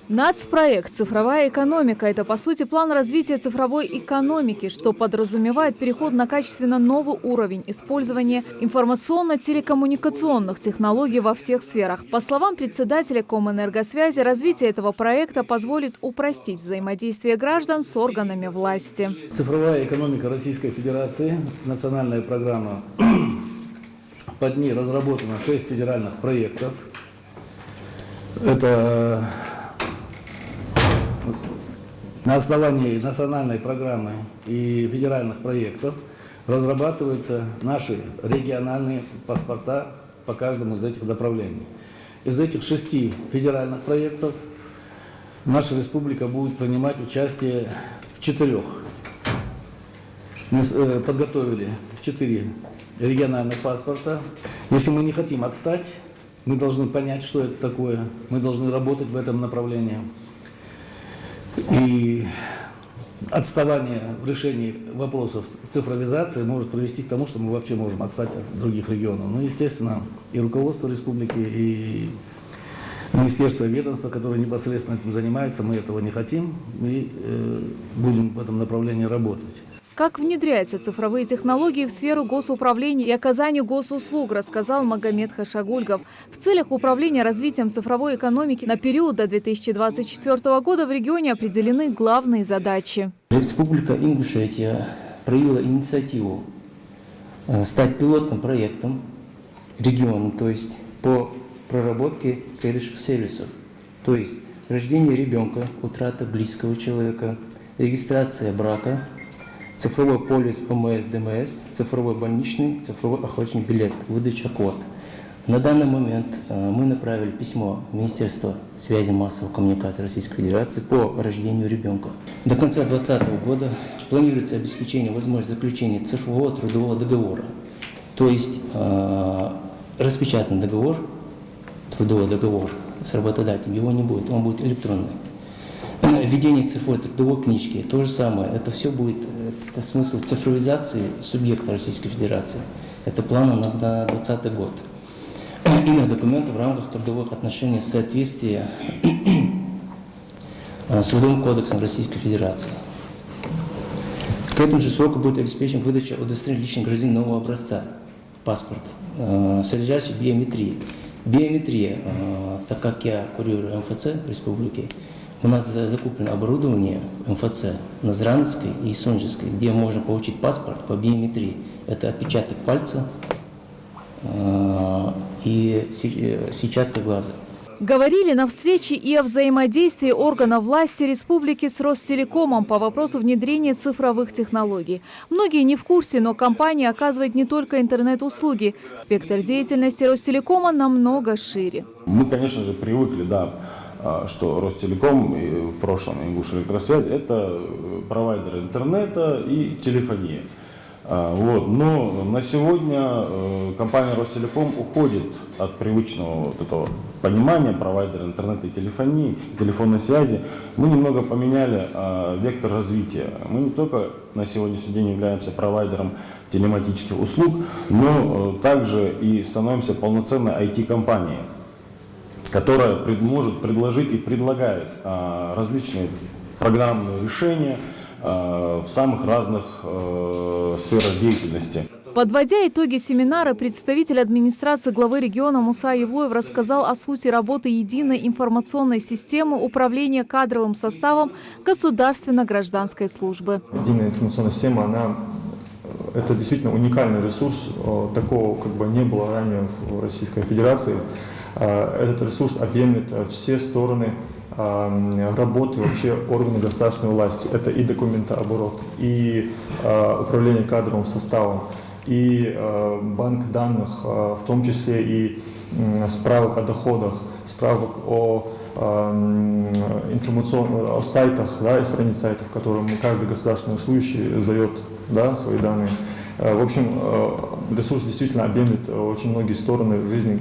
Нацпроект «Цифровая экономика» – это, по сути, план развития цифровой экономики, что подразумевает переход на качественно новый уровень использования информационно-телекоммуникационных технологий во всех сферах. По словам председателя Комэнергосвязи, развитие этого проекта позволит упростить взаимодействие граждан с органами власти. Цифровая экономика Российской Федерации, национальная программа, под ней разработано 6 федеральных проектов. Это на основании национальной программы и федеральных проектов разрабатываются наши региональные паспорта по каждому из этих направлений. Из этих 6 федеральных проектов наша республика будет принимать участие в 4. Мы подготовили 4 региональных паспорта. Если мы не хотим отстать, мы должны понять, что это такое. Мы должны работать в этом направлении. И отставание в решении вопросов цифровизации может привести к тому, что мы вообще можем отстать от других регионов. Ну, естественно, и руководство республики, и министерство и ведомство, которые непосредственно этим занимаются, мы этого не хотим и будем в этом направлении работать. Как внедряются цифровые технологии в сферу госуправления и оказанию госуслуг, рассказал Магомед Хашагульгов. В целях управления развитием цифровой экономики на период до 2024 года в регионе определены главные задачи. Республика Ингушетия проявила инициативу стать пилотным проектом региона, то есть по проработке следующих сервисов. То есть рождение ребенка, утрата близкого человека, регистрация брака, цифровой полис ОМС, ДМС, цифровой больничный, цифровой охотничий билет, выдача квот. На данный момент мы направили письмо в Министерство связи и массовых коммуникаций Российской Федерации по рождению ребенка. До конца 2020 года планируется обеспечение возможности заключения цифрового трудового договора. То есть распечатанный договор, трудовой договор с работодателем, его не будет, он будет электронный. Введение цифровой трудовой книжки, то же самое. Это все будет, это смысл цифровизации субъекта Российской Федерации. Это план на 2020 год. Иных документов в рамках трудовых отношений в соответствии с Трудовым кодексом Российской Федерации. К этому же сроку будет обеспечена выдача удостоверения личных граждан нового образца паспорта, содержащий биометрию. Биометрия, так как я курирую МФЦ республики, у нас закуплено оборудование МФЦ Назрановской и Сонжской, где можно получить паспорт по биометрии. Это отпечаток пальца и сетчатка глаза. Говорили на встрече и о взаимодействии органов власти республики с Ростелекомом по вопросу внедрения цифровых технологий. Многие не в курсе, но компания оказывает не только интернет-услуги. Спектр деятельности Ростелекома намного шире. Мы, конечно же, привыкли, да, что Ростелеком, в прошлом Ингушэлектросвязь, это провайдер интернета и телефония. Вот. Но на сегодня компания Ростелеком уходит от привычного вот этого понимания провайдера интернета и телефонии, телефонной связи. Мы немного поменяли вектор развития. Мы не только на сегодняшний день являемся провайдером телематических услуг, но также и становимся полноценной IT-компанией, которая может предложить и предлагает различные программные решения в самых разных сферах деятельности. Подводя итоги семинара, представитель администрации главы региона Муса Евлоев рассказал о сути работы единой информационной системы управления кадровым составом государственно-гражданской службы. Единая информационная система, это действительно уникальный ресурс, такого не было ранее в Российской Федерации. Этот ресурс объемлет все стороны работы вообще органов государственной власти. Это и документооборот, и управление кадровым составом, и банк данных, в том числе и справок о доходах, справок о информационных сайтах, и страниц сайтов, которые каждый государственный служащий сдает, свои данные. В общем, ресурс действительно объемлет очень многие стороны жизни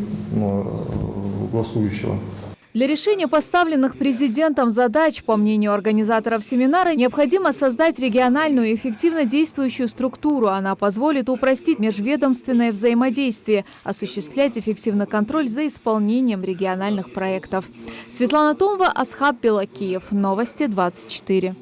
госслужащего. Для решения поставленных президентом задач, по мнению организаторов семинара, необходимо создать региональную и эффективно действующую структуру. Она позволит упростить межведомственное взаимодействие, осуществлять эффективный контроль за исполнением региональных проектов. Светлана Томова, Асхаб Белакиев. Новости 24.